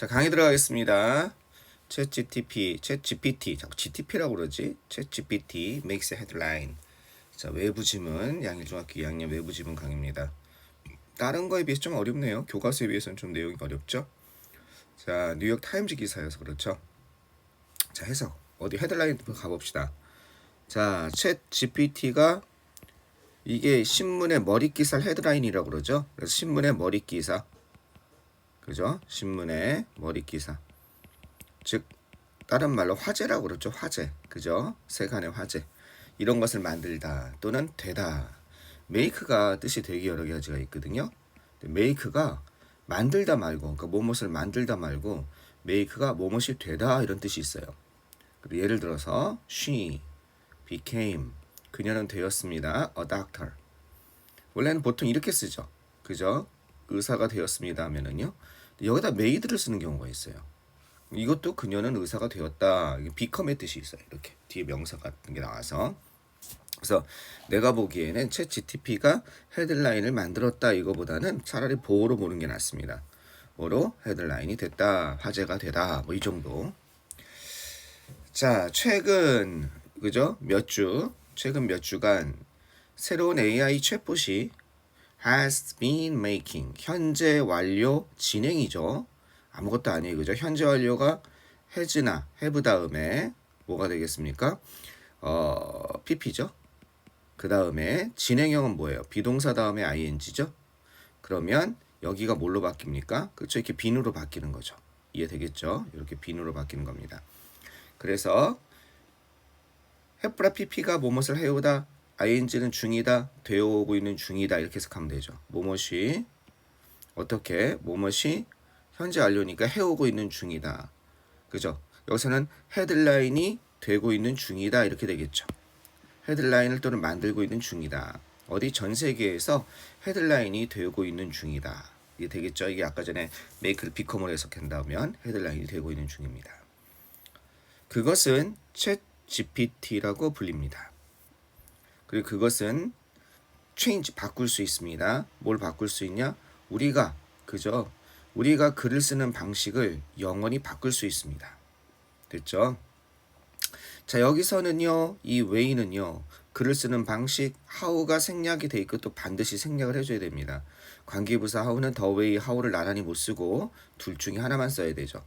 자, 강의 들어가겠습니다. 챗GPT, 자꾸 GTP라고 그러지? 챗GPT makes a headline. 자, 외부 지문, 양일중학교 2학년 외부 지문 강의입니다. 다른 거에 비해서 좀 어렵네요. 교과서에 비해서는 좀 내용이 어렵죠? 자, 뉴욕 타임즈 기사여서 그렇죠? 자, 해석. 어디 헤드라인 가봅시다. 자, 챗GPT가 이게 신문의 머리 기사를 헤드라인이라고 그러죠? 그래서 신문의 머리 기사. 그죠? 신문의 머리 기사. 즉 다른 말로 화제라고 그러죠. 화제. 그죠? 세간의 화제. 이런 것을 만들다 또는 되다. 메이크가 뜻이 되게 여러 가지가 있거든요. 메이크가 만들다 말고, 그러니까 무엇을 만들다 말고 메이크가 무엇이 되다 이런 뜻이 있어요. 예를 들어서 she became, 그녀는 되었습니다. a doctor. 원래는 보통 이렇게 쓰죠. 그죠? 의사가 되었습니다 하면은요. 여기다 made를 쓰는 경우가 있어요. 이것도 그녀는 의사가 되었다. become의 뜻이 있어요. 이렇게 뒤에 명사 같은 게 나와서. 그래서 내가 보기에는 챗GPT가 헤드라인을 만들었다 이거보다는 차라리 보호로 보는 게 낫습니다. 뭐로? 헤드라인이 됐다, 화제가 되다, 뭐 이 정도. 자, 최근 몇 주간 새로운 AI 챗봇이 has been making, 현재 완료 진행이죠. 아무것도 아니에요. 그죠? 현재 완료가 has나 have 다음에 뭐가 되겠습니까? pp죠. 그 다음에 진행형은 뭐예요? 비동사 다음에 ing죠. 그러면 여기가 뭘로 바뀝니까? 그렇죠? 이렇게 빈으로 바뀌는 거죠. 이해되겠죠? 이렇게 빈으로 바뀌는 겁니다. 그래서 have라 pp가 뭐뭇을 해오다, ing는 중이다, 되어오고 있는 중이다 이렇게 해석하면 되죠. 뭐뭇이 어떻게? 뭐뭇이 현재 완료니까 해오고 있는 중이다. 그죠? 여기서는 헤드라인이 되고 있는 중이다 이렇게 되겠죠. 헤드라인을 또는 만들고 있는 중이다. 어디 전 세계에서 헤드라인이 되고 있는 중이다. 이게 되겠죠. 이게 아까 전에 make를 become으로 해석한다면 헤드라인이 되고 있는 중입니다. 그것은 챗 GPT라고 불립니다. 그리고 그것은 change, 바꿀 수 있습니다. 뭘 바꿀 수 있냐? 우리가 글을 쓰는 방식을 영원히 바꿀 수 있습니다. 됐죠? 자, 여기서는요, 이 way는요, 글을 쓰는 방식, how가 생략이 돼 있고 또 반드시 생략을 해줘야 됩니다. 관계부사 how는 the way, how를 나란히 못 쓰고 둘 중에 하나만 써야 되죠.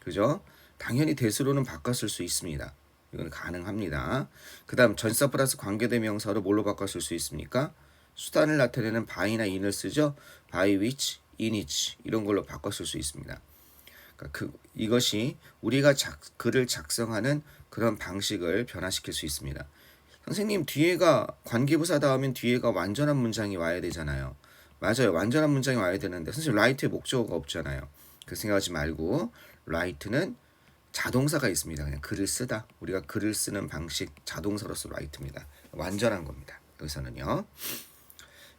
그죠? 당연히 대수로는 바꿔 쓸 수 있습니다. 이건 가능합니다. 그 다음 전사 플러스 관계대명사로 뭘로 바꿔 쓸 수 있습니까? 수단을 나타내는 by나 in을 쓰죠. by which, in which 이런 걸로 바꿔 쓸 수 있습니다. 그러니까 이것이 우리가 글을 작성하는 그런 방식을 변화시킬 수 있습니다. 선생님, 뒤에가 관계부사 다음엔 뒤에가 완전한 문장이 와야 되잖아요. 맞아요. 완전한 문장이 와야 되는데 선생님 write의 목적어가 없잖아요. 그 생각하지 말고 write는 자동사가 있습니다. 그냥 글을 쓰다. 우리가 글을 쓰는 방식 자동사로서 write입니다. 완전한 겁니다. 여기서는요.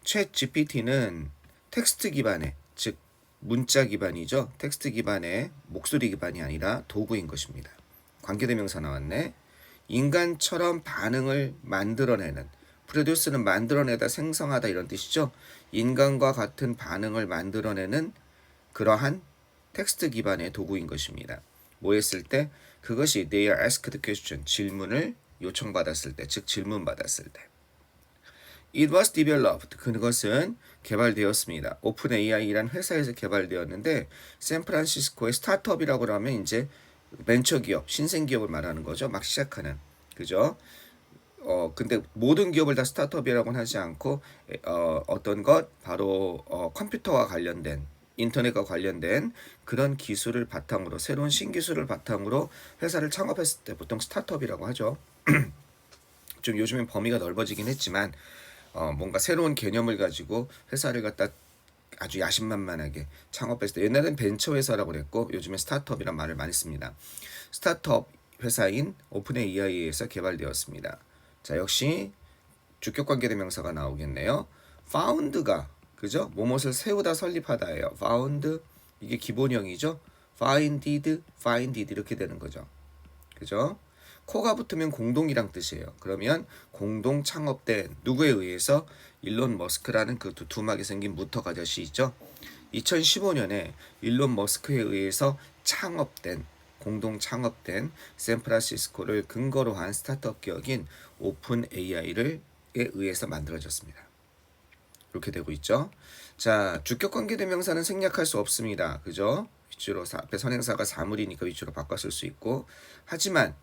챗 GPT는 텍스트 기반의, 즉 문자 기반이죠. 텍스트 기반의 목소리 기반이 아니라 도구인 것입니다. 관계대명사 나왔네. 인간처럼 반응을 만들어내는, 프로듀스는 만들어내다, 생성하다 이런 뜻이죠. 인간과 같은 반응을 만들어내는 그러한 텍스트 기반의 도구인 것입니다. 뭐 했을 때? 그것이 they are asked question, 질문을 요청받았을 때, 즉 질문받았을 때. It was developed, 그것은 개발되었습니다. 오픈AI라는 회사에서 개발되었는데 샌프란시스코의 스타트업이라고 하면 이제 벤처기업, 신생기업을 말하는 거죠. 막 시작하는. 그죠? 근데 모든 기업을 다 스타트업이라고는 하지 않고 어떤 것, 바로 컴퓨터와 관련된, 인터넷과 관련된 그런 기술을 바탕으로, 새로운 신기술을 바탕으로 회사를 창업했을 때 보통 스타트업이라고 하죠. 좀 요즘엔 범위가 넓어지긴 했지만 뭔가 새로운 개념을 가지고 회사를 갖다 아주 야심만만하게 창업했을 때, 옛날엔 벤처 회사라고 그랬고 요즘엔 스타트업이란 말을 많이 씁니다. 스타트업 회사인 오픈AI에서 개발되었습니다. 자, 역시 주격관계대명사가 나오겠네요. found가, 그죠? 뭐뭇을 세우다, 설립하다예요. found, 이게 기본형이죠. founded 이렇게 되는 거죠. 그죠? 코가 붙으면 공동이란 뜻이에요. 그러면 공동 창업된, 누구에 의해서? 일론 머스크라는 그 두툼하게 생긴 무턱 아저씨 있죠. 2015년에 일론 머스크에 의해서 공동 창업된 샌프란시스코를 근거로 한 스타트업 기업인 오픈 AI에 의해서 만들어졌습니다. 이렇게 되고 있죠. 자, 주격 관계 대명사는 생략할 수 없습니다. 그죠? 위주로 앞에 선행사가 사물이니까 위주로 바꿨을 수 있고, 하지만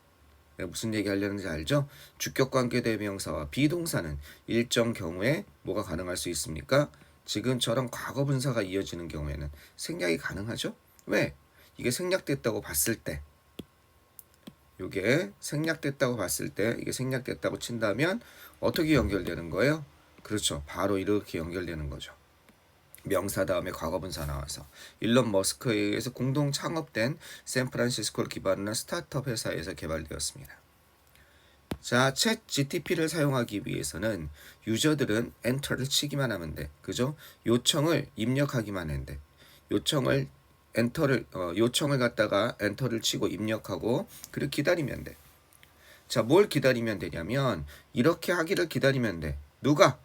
내가 무슨 얘기 하려는지 알죠? 주격 관계 대명사와 비동사는 일정 경우에 뭐가 가능할 수 있습니까? 지금처럼 과거 분사가 이어지는 경우에는 생략이 가능하죠? 왜? 이게 생략됐다고 봤을 때, 이게 생략됐다고 친다면 어떻게 연결되는 거예요? 그렇죠. 바로 이렇게 연결되는 거죠. 명사 다음에 과거분사 나와서 일론 머스크에 의해서 공동 창업된 샌프란시스코를 기반으로 한 스타트업 회사에서 개발되었습니다. 자, 챗 GTP를 사용하기 위해서는 유저들은 엔터를 치기만 하면 돼. 그죠? 요청을 입력하기만 하면 돼. 요청을 갖다가 엔터를 치고 입력하고 그리고 기다리면 돼. 자, 뭘 기다리면 되냐면 이렇게 하기를 기다리면 돼. 누가?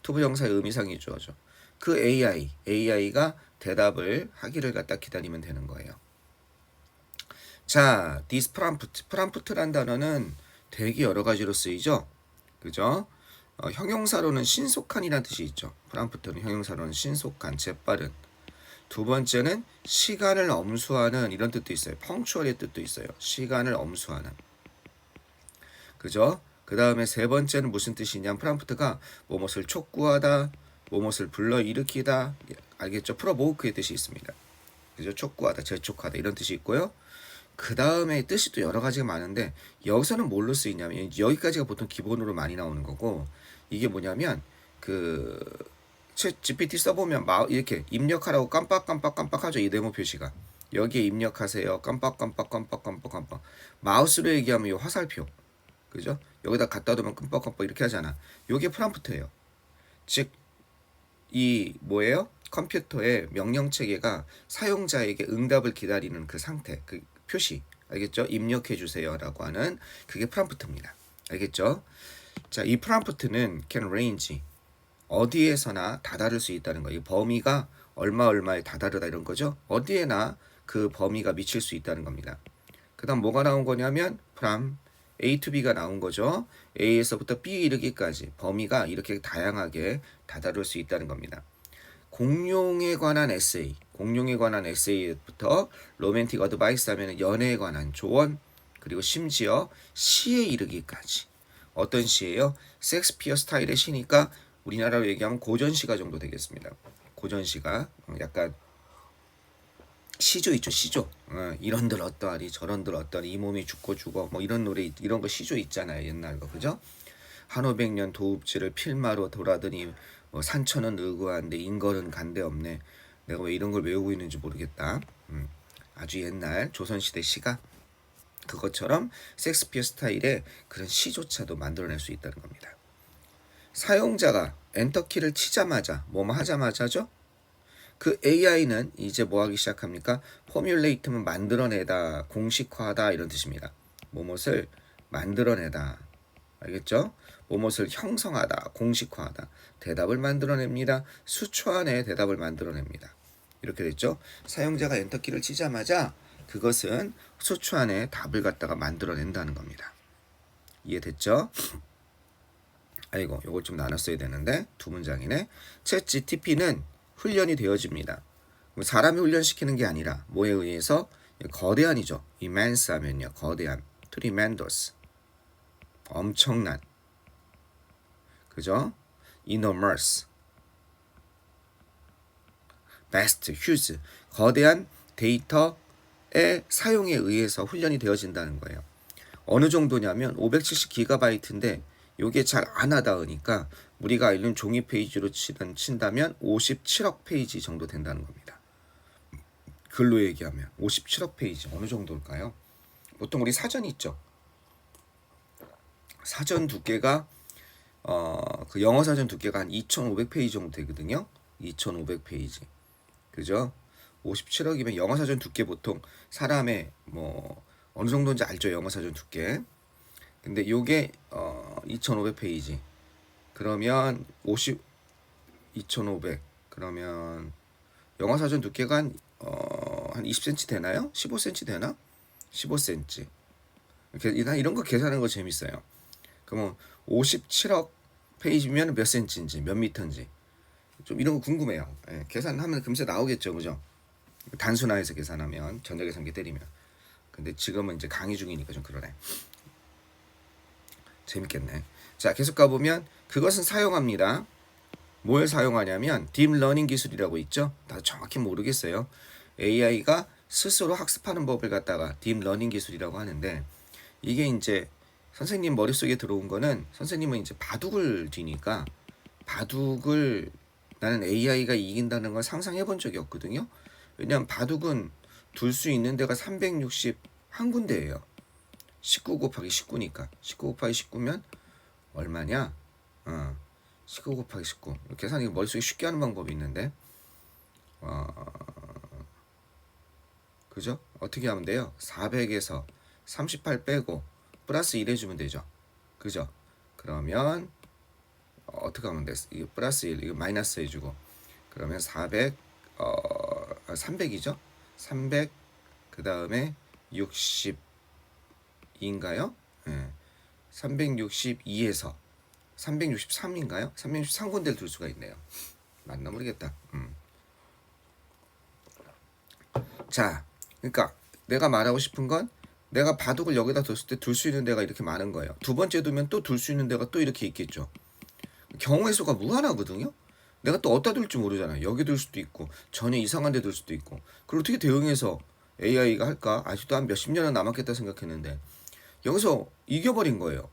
투부정사의 의미상이 주어져. 그 AI가 대답을 하기를 갖다 기다리면 되는 거예요. 자, this 프람프트란 단어는 되게 여러 가지로 쓰이죠. 그죠? 형용사로는 신속한이라는 뜻이 있죠. 프람프트는 형용사로는 신속한, 재빠른. 두 번째는 시간을 엄수하는 이런 뜻도 있어요. 펑추얼의 뜻도 있어요. 시간을 엄수하는. 그죠? 그 다음에 세 번째는 무슨 뜻이냐면 프람프트가 무엇을 촉구하다, 무엇을 불러일으키다, 알겠죠? 프로보크의 뜻이 있습니다. 그죠? 촉구하다, 재촉하다 이런 뜻이 있고요. 그 다음에 뜻이 또 여러 가지가 많은데 여기서는 뭘로 쓰이냐면 여기까지가 보통 기본으로 많이 나오는 거고 이게 뭐냐면 그 GPT 써보면 이렇게 입력하라고 깜빡 하죠. 이 네모 표시가. 여기에 입력하세요. 깜빡 마우스로 얘기하면 이 화살표. 그죠? 여기다 갖다 두면 깜빡 이렇게 하잖아. 요게 프람프트예요. 즉 이 뭐예요? 컴퓨터의 명령 체계가 사용자에게 응답을 기다리는 그 상태, 그 표시. 알겠죠? 입력해 주세요라고 하는 그게 프람프트입니다. 알겠죠? 자, 이 프람프트는 can range 어디에서나 다다를 수 있다는 거예요. 범위가 얼마에 다다르다 이런 거죠. 어디에나 그 범위가 미칠 수 있다는 겁니다. 그 다음 뭐가 나온 거냐면 from A to B가 나온 거죠. A에서부터 B에 이르기까지 범위가 이렇게 다양하게 다다를 수 있다는 겁니다. 공룡에 관한 에세이부터 로맨틱 어드바이스 하면 연애에 관한 조언, 그리고 심지어 시에 이르기까지. 어떤 시예요? 섹스피어 스타일의 시니까 우리나라로 얘기하면 고전시가 정도 되겠습니다. 고전시가 약간 시조 있죠, 시조. 이런들 어떠하리 저런들 어떠하리 이 몸이 죽고 뭐 이런 노래 이런 거 시조 있잖아요, 옛날 거. 그죠? 한오백년 도읍지를 필마로 돌아더니 뭐 산천은 의구한데 인걸은 간데 없네. 내가 왜 이런 걸 외우고 있는지 모르겠다. 아주 옛날 조선시대 시가 그것처럼 섹스피어 스타일의 그런 시조차도 만들어낼 수 있다는 겁니다. 사용자가 엔터키를 치자마자 뭐뭐 하자마자죠. 그 AI는 이제 뭐 하기 시작합니까? 포뮬레이트면 만들어내다, 공식화하다 이런 뜻입니다. 뭐뭇을 만들어내다. 알겠죠? 뭐뭇을 형성하다, 공식화하다. 대답을 만들어냅니다. 수초 안에 대답을 만들어냅니다. 이렇게 됐죠? 사용자가 엔터키를 치자마자 그것은 수초 안에 답을 갖다가 만들어낸다는 겁니다. 이해됐죠? 아이고, 요걸 좀 나눴어야 되는데 두 문장이네. 챗 GTP는 훈련이 되어집니다. 사람이 훈련시키는 게 아니라 뭐에 의해서? 거대한이죠. immense 하면요. 거대한. tremendous. 엄청난. 그죠? enormous. vast, huge. 거대한 데이터의 사용에 의해서 훈련이 되어진다는 거예요. 어느 정도냐면 570GB인데 요게 잘 안 와닿으니까 우리가 알는 종이 페이지로 친다면 57억 페이지 정도 된다는 겁니다. 글로 얘기하면 57억 페이지 어느 정도일까요? 보통 우리 사전 있죠. 사전 두께가 그 영어 사전 두께가 한 2,500페이지 정도 되거든요. 2,500페이지. 그죠? 57억이면 영어 사전 두께 보통 사람의 뭐 어느 정도인지 알죠? 영어 사전 두께. 근데 요게 2,500페이지. 그러면 2,500 그러면 영어 사전 두께가 한 20cm 되나요? 15cm 되나? 15cm. 이런 거 계산하는 거 재밌어요. 그러면 57억 페이지면 몇 cm인지 몇 미터인지 좀 이런 거 궁금해요. 예, 계산하면 금세 나오겠죠, 그죠? 단순화해서 계산하면 전자계산기 때리면. 근데 지금은 이제 강의 중이니까 좀 그러네. 재밌겠네. 자, 계속 가보면 그것은 사용합니다. 뭘 사용하냐면 딥러닝 기술이라고 있죠. 다 정확히 모르겠어요. AI가 스스로 학습하는 법을 갖다가 딥러닝 기술이라고 하는데 이게 이제 선생님 머릿속에 들어온 거는 선생님은 이제 바둑을 뒤니까 바둑을 나는 AI가 이긴다는 걸 상상해 본 적이 없거든요. 왜냐하면 바둑은 둘 수 있는 데가 361군데예요. 19 곱하기 19니까 19 곱하기 19면 얼마냐? 19 곱하기 19 계산이 머릿속에 쉽게 하는 방법이 있는데 그죠? 어떻게 하면 돼요? 400에서 38 빼고 플러스 1 해주면 되죠. 그죠? 그러면 어떻게 하면 돼? 이거 플러스 1 이거 마이너스 해주고 그러면 400 300이죠? 300 그 다음에 60인가요? 네. 362에서 363인가요? 363군데를 둘 수가 있네요. 맞나 모르겠다. 자, 그러니까 내가 말하고 싶은 건 내가 바둑을 여기다 뒀을 때 둘 수 있는 데가 이렇게 많은 거예요. 두 번째 두면 또 둘 수 있는 데가 또 이렇게 있겠죠. 경우의 수가 무한하거든요. 내가 또 어디다 둘지 모르잖아요. 여기 둘 수도 있고 전혀 이상한 데 둘 수도 있고. 그걸 어떻게 대응해서 AI가 할까? 아직도 한 몇십 년은 남았겠다 생각했는데 여기서 이겨버린 거예요.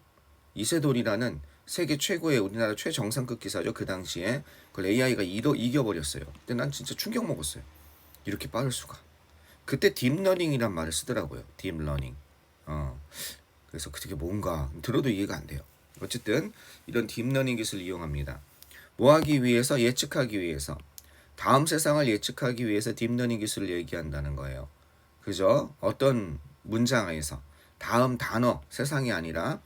이세돌이라는 세계 최고의 우리나라 최정상급 기사죠. 그 당시에 그걸 AI가 이겨버렸어요. 근데 난 진짜 충격 먹었어요. 이렇게 빠를 수가. 그때 딥러닝이란 말을 쓰더라고요. 딥러닝. 그래서 그게 뭔가 들어도 이해가 안 돼요. 어쨌든 이런 딥러닝 기술을 이용합니다. 뭐 하기 위해서? 예측하기 위해서. 다음 세상을 예측하기 위해서 딥러닝 기술을 얘기한다는 거예요. 그죠? 어떤 문장에서 다음 단어, 세상이 아니라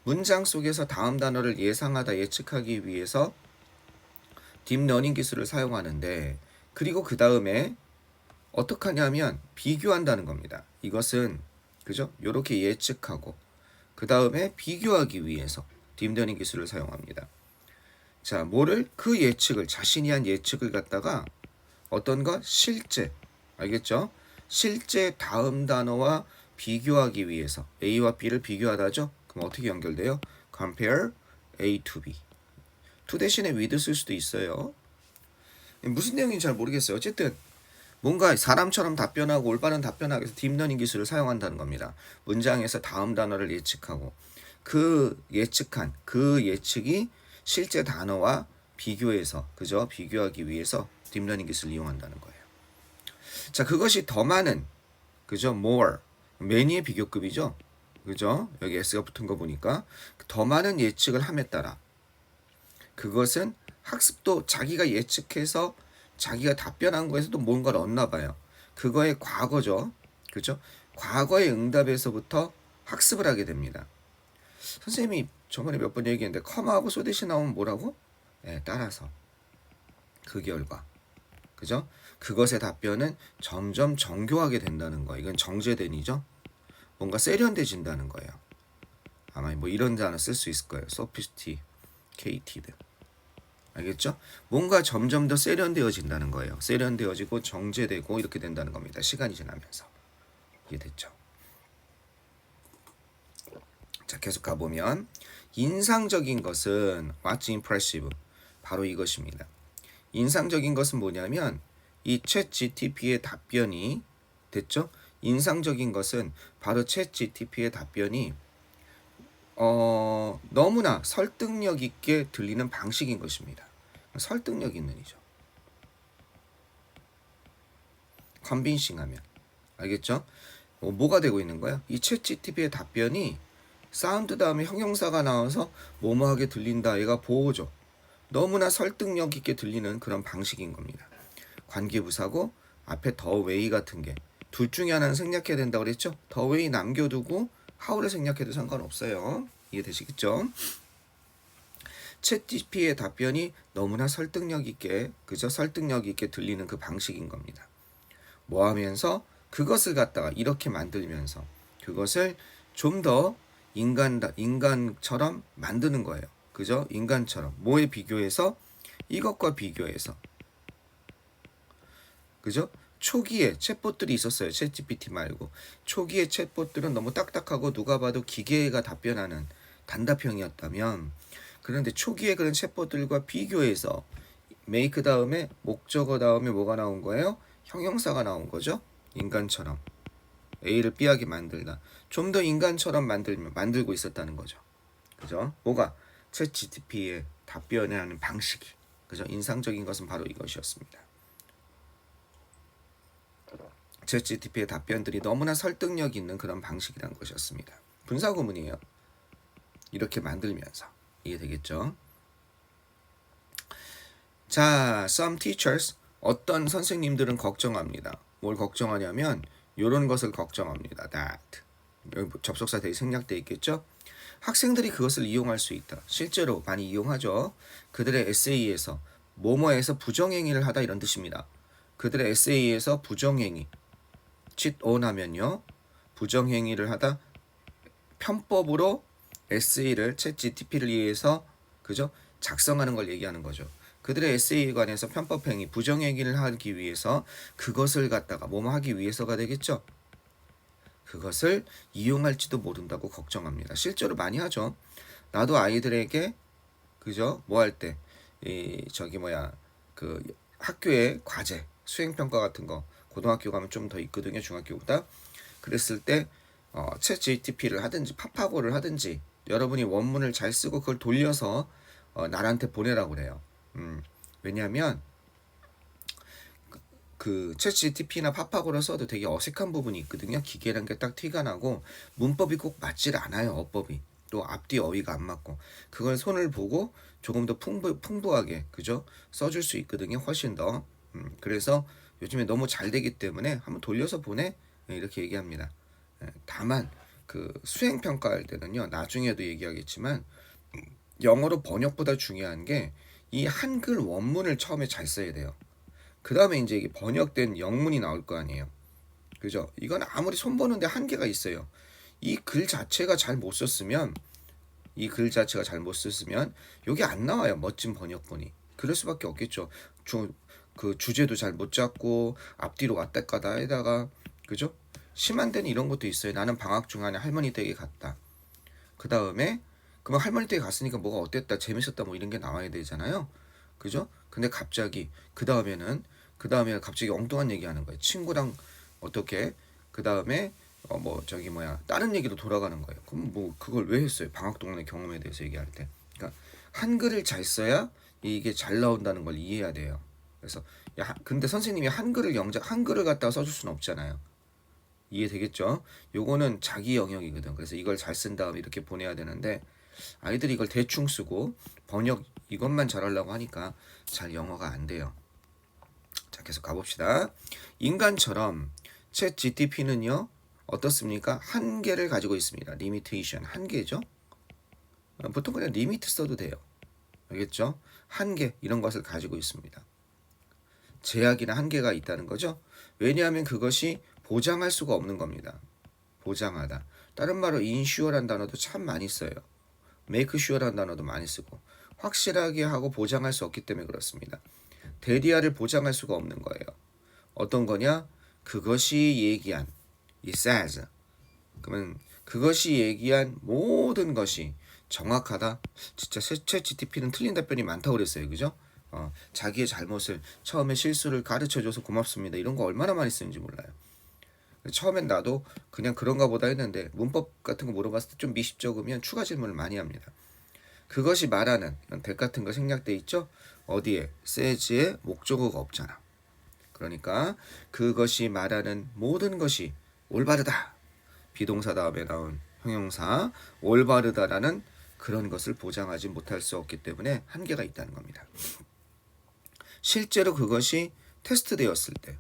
문장 속에서 다음 단어를 예상하다 예측하기 위해서 딥러닝 기술을 사용하는데 그리고 그 다음에 어떻게 하냐면 비교한다는 겁니다. 이것은 그죠? 이렇게 예측하고 그 다음에 비교하기 위해서 딥러닝 기술을 사용합니다. 자, 뭐를? 그 예측을 자신이 한 예측을 갖다가 어떤 것? 실제 알겠죠? 실제 다음 단어와 비교하기 위해서 A와 B를 비교하다죠? 그럼 어떻게 연결돼요? compare A to B. to 대신에 with 쓸 수도 있어요. 무슨 내용인지 잘 모르겠어요. 어쨌든 뭔가 사람처럼 답변하고 올바른 답변하기 위해서 딥러닝 기술을 사용한다는 겁니다. 문장에서 다음 단어를 예측하고 그 예측한 그 예측이 실제 단어와 비교해서 그죠? 비교하기 위해서 딥러닝 기술을 이용한다는 거예요. 자, 그것이 더 많은 그죠? more many의 비교급이죠. 그죠? 여기 s가 붙은 거 보니까 더 많은 예측을 함에 따라 그것은 학습도 자기가 예측해서 자기가 답변한 거에서도 뭔가를 얻나 봐요. 그거의 과거죠. 그죠? 과거의 응답에서부터 학습을 하게 됩니다. 선생님이 저번에 몇 번 얘기했는데 컴하고 소댓이 나오면 뭐라고? 네, 따라서 그 결과 그죠? 그것의 답변은 점점 정교하게 된다는 거. 이건 정제된이죠. 뭔가 세련돼진다는 거예요. 아마 뭐 이런 단어 쓸 수 있을 거예요. sophisticated. 알겠죠? 뭔가 점점 더 세련되어진다는 거예요. 세련되어지고 정제되고 이렇게 된다는 겁니다. 시간이 지나면서. 이해됐죠? 자, 계속 가보면 인상적인 것은 what's impressive? 바로 이것입니다. 인상적인 것은 뭐냐면 이 챗 GTP의 답변이 됐죠? 인상적인 것은 바로 챗 GTP의 답변이 너무나 설득력 있게 들리는 방식인 것입니다. 설득력 있는 이죠. 컨빈싱 하면 알겠죠? 뭐가 되고 있는 거야? 이 챗 GTP의 답변이 사운드 다음에 형용사가 나와서 뭐뭐하게 들린다. 얘가 보호죠. 너무나 설득력 있게 들리는 그런 방식인 겁니다. 관계부사고 앞에 더 웨이 같은 게 둘 중에 하나는 생략해야 된다고 그랬죠? 더 웨이 남겨두고 how를 생략해도 상관없어요. 이해되시겠죠? 챗GPT의 답변이 너무나 설득력 있게 그저 설득력 있게 들리는 그 방식인 겁니다. 뭐 하면서 그것을 갖다가 이렇게 만들면서 그것을 좀 더 인간처럼 만드는 거예요. 그죠? 인간처럼 뭐에 비교해서 이것과 비교해서 그죠? 초기에 챗봇들이 있었어요. 챗GPT 말고 초기에 챗봇들은 너무 딱딱하고 누가 봐도 기계가 답변하는 단답형이었다면 그런데 초기에 그런 챗봇들과 비교해서 make 다음에 목적어 다음에 뭐가 나온 거예요? 형용사가 나온 거죠. 인간처럼 A를 B하게 만들다. 좀 더 인간처럼 만들고 있었다는 거죠. 그죠? 뭐가 챗GPT의 답변을 하는 방식이 그죠? 인상적인 것은 바로 이것이었습니다. 챗GPT의 답변들이 너무나 설득력 있는 그런 방식이라는 것이었습니다. 분사구문이에요. 이렇게 만들면서 이해되겠죠? 자, some teachers 어떤 선생님들은 걱정합니다. 뭘 걱정하냐면 이런 것을 걱정합니다. that 여기 접속사 대이 생략되어 있겠죠? 학생들이 그것을 이용할 수 있다. 실제로 많이 이용하죠. 그들의 에세이에서 뭐뭐에서 부정행위를 하다 이런 뜻입니다. 그들의 에세이에서 부정행위 cheat on 하면요. 부정행위를 하다 편법으로 에세이를 챗GPT를 이용해서 그죠? 작성하는 걸 얘기하는 거죠. 그들의 에세이에 관해서 편법행위, 부정행위를 하기 위해서 그것을 갖다가 뭐뭐 하기 위해서가 되겠죠. 그것을 이용할지도 모른다고 걱정합니다. 실제로 많이 하죠. 나도 아이들에게 그죠? 뭐 할 때 그 학교의 과제, 수행평가 같은 거 고등학교 가면 좀 더 있거든요. 중학교보다. 그랬을 때 챗GPT를 하든지 파파고를 하든지 여러분이 원문을 잘 쓰고 그걸 돌려서 나한테 보내라고 그래요. 왜냐하면 그 챗GPT나 파파고를 써도 되게 어색한 부분이 있거든요. 기계란 게 딱 티가 나고 문법이 꼭 맞질 않아요. 어법이. 또 앞뒤 어휘가 안 맞고 그걸 손을 보고 조금 더 풍부하게 그죠? 써줄 수 있거든요. 훨씬 더. 그래서 요즘에 너무 잘 되기 때문에 한번 돌려서 보내 이렇게 얘기합니다. 다만 그 수행 평가할 때는요. 나중에도 얘기하겠지만 영어로 번역보다 중요한 게 이 한글 원문을 처음에 잘 써야 돼요. 그 다음에 이제 이게 번역된 영문이 나올 거 아니에요. 그죠? 이건 아무리 손보는데 한계가 있어요. 이 글 자체가 잘 못 썼으면 여기 안 나와요. 멋진 번역본이. 그럴 수밖에 없겠죠. 그 주제도 잘 못 잡고 앞뒤로 왔다 갔다 하다가 그죠? 심한 데는 이런 것도 있어요. 나는 방학 중간에 할머니 댁에 갔다. 그 다음에 그럼 할머니 댁에 갔으니까 뭐가 어땠다, 재밌었다 뭐 이런 게 나와야 되잖아요. 그죠? 근데 갑자기 그 다음에 갑자기 엉뚱한 얘기하는 거예요. 친구랑 어떻게 그 다음에 다른 얘기로 돌아가는 거예요. 그럼 뭐 그걸 왜 했어요? 방학 동안의 경험에 대해서 얘기할 때. 그러니까 한글을 잘 써야 이게 잘 나온다는 걸 이해해야 돼요. 그래서 근데 선생님이 한글을 갖다가 써줄 수는 없잖아요. 이해되겠죠? 요거는 자기 영역이거든. 그래서 이걸 잘 쓴 다음에 이렇게 보내야 되는데 아이들이 이걸 대충 쓰고 번역 이것만 잘하려고 하니까 잘 영어가 안 돼요. 자, 계속 가봅시다. 인간처럼 챗GPT는요 어떻습니까? 한계를 가지고 있습니다. 리미테이션 한계죠. 보통 그냥 리미트 써도 돼요. 알겠죠? 한계 이런 것을 가지고 있습니다. 제약이나 한계가 있다는 거죠. 왜냐하면 그것이 보장할 수가 없는 겁니다. 보장하다. 다른 말로 insure란 단어도 참 많이 써요. make sure란 단어도 많이 쓰고 확실하게 하고 보장할 수 없기 때문에 그렇습니다. 대리아를 보장할 수가 없는 거예요. 어떤 거냐? 그것이 얘기한 it says. 그러면 그것이 얘기한 모든 것이 정확하다. 진짜 챗GPT는 틀린 답변이 많다고 그랬어요. 그죠? 자기의 잘못을 처음에 실수를 가르쳐줘서 고맙습니다. 이런 거 얼마나 많이 쓰는지 몰라요. 처음엔 나도 그냥 그런가 보다 했는데 문법 같은 거 물어봤을 때 좀 미십적이면 추가 질문을 많이 합니다. 그것이 말하는 that 같은 거 생략돼 있죠? 어디에? says에 목적어가 없잖아. 그러니까 그것이 말하는 모든 것이 올바르다. 비동사 다음에 나온 형용사 올바르다라는 그런 것을 보장하지 못할 수 없기 때문에 한계가 있다는 겁니다. 실제로 그것이 테스트되었을 때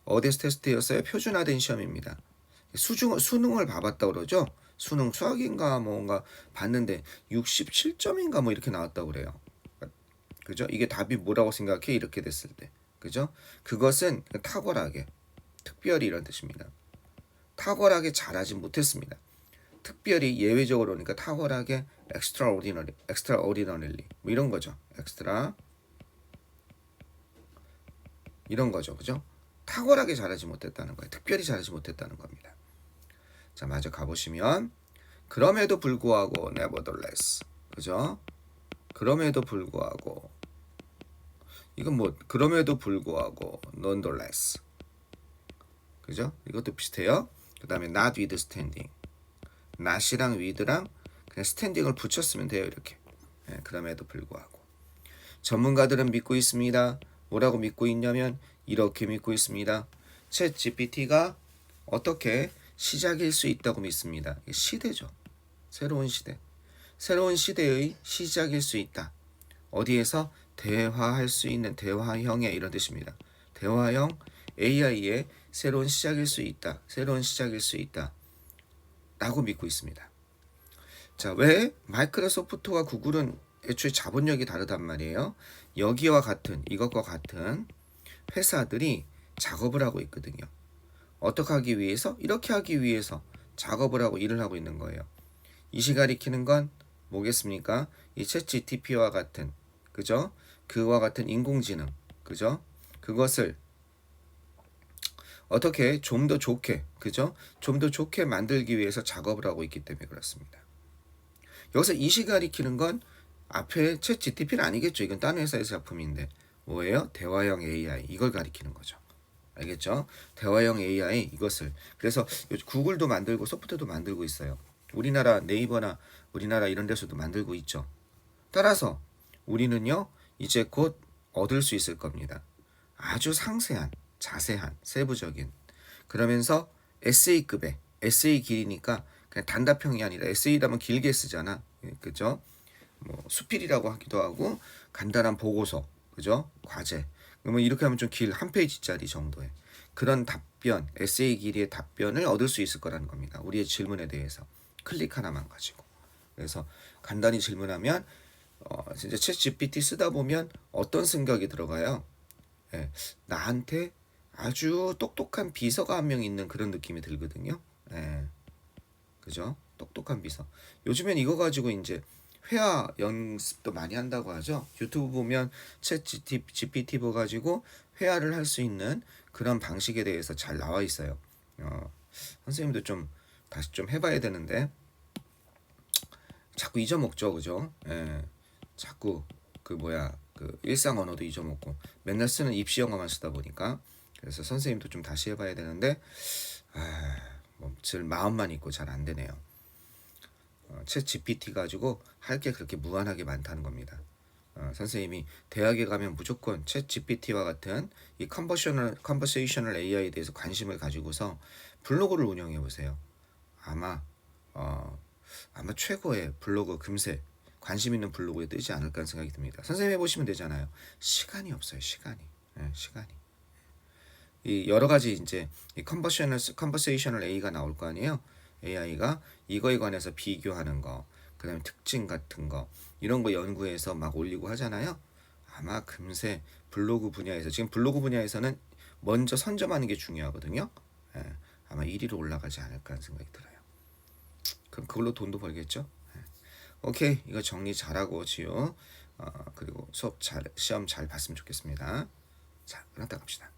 어디에서 테스트되었어요? 표준화된 시험입니다. 수능을 봐봤다 그러죠. 수능 수학인가 뭔가 봤는데 67점인가 뭐 이렇게 나왔다고 그래요. 그죠? 이게 답이 뭐라고 생각해? 이렇게 됐을 때. 그죠? 그것은 탁월하게, 특별히 이런 뜻입니다. 탁월하게 잘하지 못했습니다. 특별히 예외적으로 그러니까 탁월하게 extraordinarily 뭐 이런 거죠. extra 이런 거죠. 그죠? 탁월하게 잘하지 못했다는 거예요. 특별히 잘하지 못했다는 겁니다. 자, 마저 가보시면 그럼에도 불구하고 nevertheless 그죠? 그럼에도 불구하고 이건 뭐 그럼에도 불구하고 nonetheless 그죠? 이것도 비슷해요. 그 다음에 not withstanding not이랑 with랑 그냥 standing을 붙였으면 돼요. 이렇게. 네, 그럼에도 불구하고 전문가들은 믿고 있습니다. 뭐라고 믿고 있냐면 이렇게 믿고 있습니다. 챗 GPT가 어떻게 시작일 수 있다고 믿습니다. 시대죠. 새로운 시대. 새로운 시대의 시작일 수 있다. 어디에서? 대화할 수 있는 대화형의 이런 뜻입니다. 대화형 AI의 새로운 시작일 수 있다. 새로운 시작일 수 있다. 라고 믿고 있습니다. 자, 왜 마이크로소프트와 구글은 애초에 자본력이 다르단 말이에요. 여기와 같은 이것과 같은 회사들이 작업을 하고 있거든요. 어떻게 하기 위해서? 이렇게 하기 위해서 작업을 하고 일을 하고 있는 거예요. 이시 가리키는 건 뭐겠습니까? 이 챗GPT와 같은 그죠? 그와 같은 인공지능 그죠? 그것을 어떻게 좀 더 좋게 그죠? 좀 더 좋게 만들기 위해서 작업을 하고 있기 때문에 그렇습니다. 여기서 이시 가리키는 건 앞에 챗 GTP는 아니겠죠. 이건 다른 회사의 작품인데 뭐예요? 대화형 AI 이걸 가리키는 거죠. 알겠죠? 대화형 AI 이것을 그래서 구글도 만들고 소프트도 만들고 있어요. 우리나라 네이버나 우리나라 이런 데서도 만들고 있죠. 따라서 우리는요 이제 곧 얻을 수 있을 겁니다. 아주 상세한, 자세한, 세부적인 그러면서 에세이급의 에세이 길이니까 그냥 단답형이 아니라 에세이라면 길게 쓰잖아. 그죠? 뭐 수필이라고 하기도 하고 간단한 보고서, 그죠? 과제. 그러면 이렇게 하면 좀 한 페이지짜리 정도의 그런 답변, 에세이 길이의 답변을 얻을 수 있을 거라는 겁니다. 우리의 질문에 대해서 클릭 하나만 가지고. 그래서 간단히 질문하면 진짜 챗 GPT 쓰다 보면 어떤 생각이 들어가요? 예, 나한테 아주 똑똑한 비서가 한 명 있는 그런 느낌이 들거든요. 예, 그죠? 똑똑한 비서. 요즘엔 이거 가지고 이제 회화 연습도 많이 한다고 하죠. 유튜브 보면 챗 GPT 가지고 회화를 할 수 있는 그런 방식에 대해서 잘 나와 있어요. 선생님도 좀 다시 좀 해봐야 되는데 자꾸 잊어먹죠, 그죠? 예, 자꾸 그 일상 언어도 잊어먹고 맨날 쓰는 입시 영어만 쓰다 보니까 그래서 선생님도 좀 다시 해봐야 되는데 질 마음만 있고 잘 안 되네요. 챗 GPT 가지고 할 게 그렇게 무한하게 많다는 겁니다. 선생님이 대학에 가면 무조건 챗 GPT와 같은 이 컨버세이셔널 AI에 대해서 관심을 가지고서 블로그를 운영해 보세요. 아마 최고의 블로그 금세 관심 있는 블로그에 뜨지 않을까 하는 생각이 듭니다. 선생님 해보시면 되잖아요. 시간이 없어요. 시간이. 이 여러 가지 이제 이 컨버세이셔널 A가 나올 거 아니에요. AI가 이거에 관해서 비교하는 거, 그다음에 특징 같은 거 이런 거 연구해서 막 올리고 하잖아요. 아마 금세 블로그 분야에서 지금 블로그 분야에서는 먼저 선점하는 게 중요하거든요. 아마 1위로 올라가지 않을까 하는 생각이 들어요. 그럼 그걸로 돈도 벌겠죠. 오케이, 이거 정리 잘하고 지요. 그리고 시험 잘 봤으면 좋겠습니다. 자, 그럼 딱 갑시다.